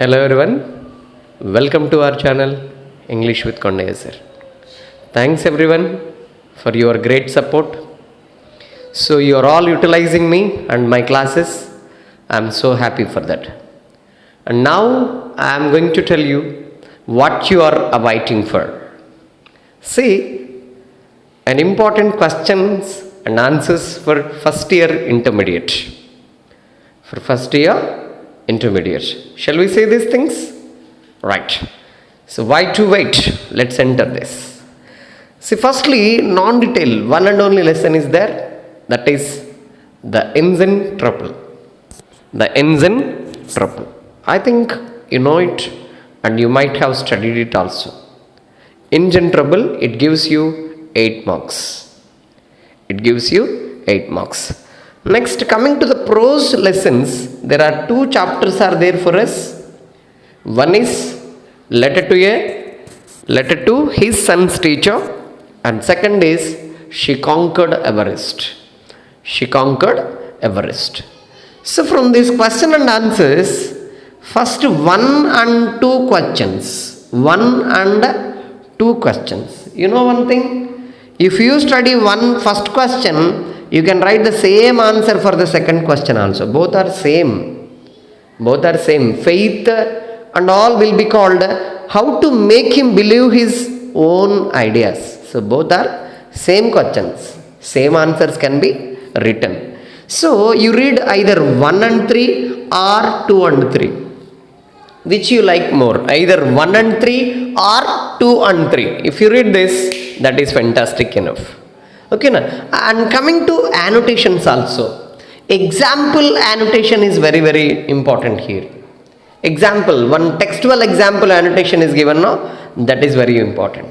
Hello everyone, welcome to our channel English with Kondaya sir. Thanks everyone for your great support. So you are all utilizing me and my classes. I am so happy for that. And now I am going to tell you what you are awaiting for. See, an important questions and answers for first year intermediate. For first year intermediate. Shall we say these things? Right. So why to wait? Let's enter this. See, firstly, non-detail, one and only lesson is there. That is the engine trouble. The engine trouble. I think you know it and you might have studied it also. Engine trouble, it gives you 8 marks. It gives you 8 marks. Next, coming to the prose lessons, there are 2 chapters are there for us. One is letter to his son's teacher, and second is she conquered Everest. She conquered Everest. So from these question and answers, first 1 and 2 questions. 1 and 2 questions. You know one thing? If you study first question, you can write the same answer for the second question also. Both are same. Both are same. Faith and all will be called how to make him believe his own ideas. So both are same questions. Same answers can be written. So you read either 1 and 3 or 2 and 3. Which you like more? Either 1 and 3 or 2 and 3. If you read this, that is fantastic enough. Okay, na? And coming to annotations also. Example annotation is very, very important here. Example, one textual example annotation is given now. That is very important.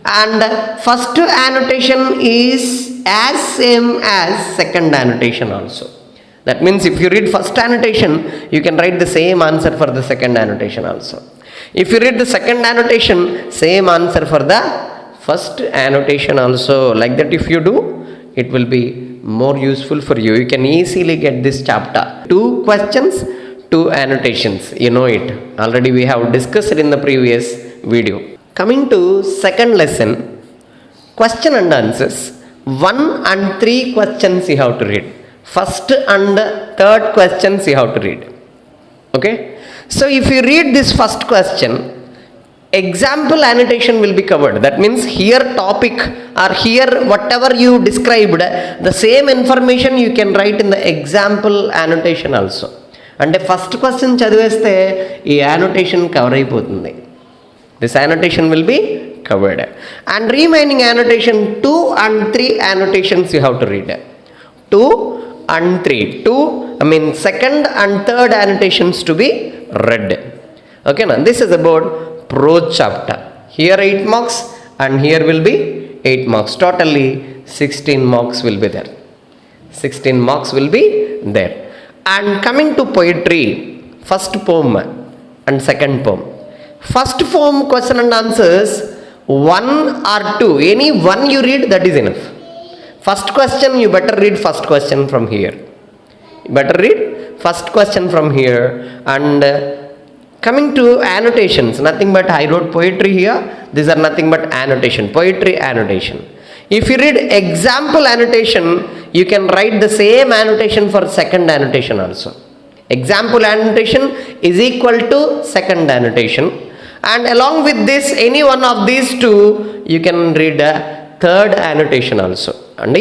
And first annotation is as same as second annotation also. That means if you read first annotation, you can write the same answer for the second annotation also. If you read the second annotation, same answer for the first annotation also. Like that if you do, it will be more useful for you. You can easily get this chapter. 2 questions, 2 annotations. You know it. Already we have discussed it in the previous video. Coming to second lesson, question and answers. 1 and 3 questions you have to read. First and third questions you have to read. Okay. So if you read this first question, example annotation will be covered. That means here topic or here whatever you described, the same information you can write in the example annotation also. And the first question చదివేస్తే ఈ annotation cover అయిపోతుంది. This annotation will be covered. And remaining annotation 2 and 3 annotations you have to read. 2 and 3. Second and third annotations to be read. Okay, now this is about prose chapter. Here 8 marks and here will be 8 marks. Totally 16 marks will be there. 16 marks will be there. And coming to poetry, first poem and second poem. First poem question and answers 1 or 2. Any one you read, that is enough. First question, you better read first question from here. You better read first question from here. And coming to annotations, nothing but I wrote poetry here. These are nothing but annotation, poetry annotation. If you read example annotation, you can write the same annotation for second annotation also. Example annotation is equal to second annotation. And along with this, any one of these 2, you can read a third annotation also. And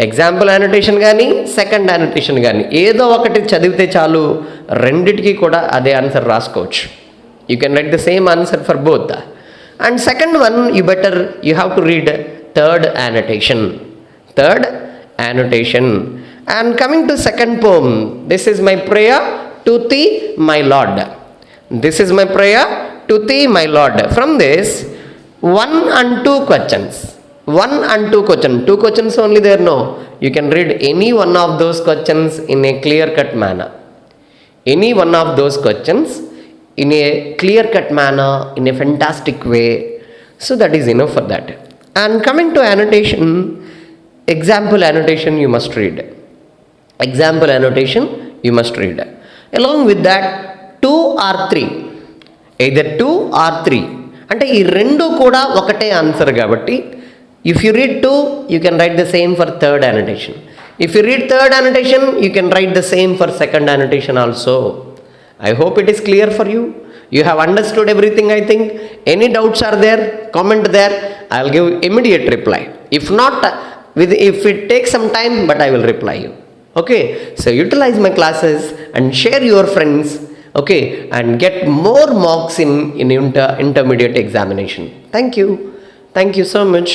example annotation కానీ second annotation కానీ ఏదో ఒకటి చదివితే చాలు, రెండిటికి కూడా అదే answer రాసుకోవచ్చు. You can write the same answer for both. And second one you have to read third annotation. Third annotation. And coming to second poem, this is my prayer to thee my Lord. This is my prayer to thee my Lord. From this 1 and 2 questions. 1 and 2 questions. 2 questions only there, no. You can read any one of those questions in a clear-cut manner. Any one of those questions in a clear-cut manner, in a fantastic way. So that is enough for that. And coming to annotation, example annotation you must read. Example annotation you must read. Along with that, 2 or 3. Either 2 or 3. అంటే ఈ రెండు కూడా ఒకటే answer కాబట్టి if you read 2 you can write the same for third annotation. If you read third annotation you can write the same for second annotation also. I hope it is clear for you. You have understood everything, I think. Any doubts are there, comment there. I'll give immediate reply. If not, if it takes some time, but I will reply you. Okay, so utilize my classes and share your friends, okay, and get more marks in intermediate examination. Thank you so much.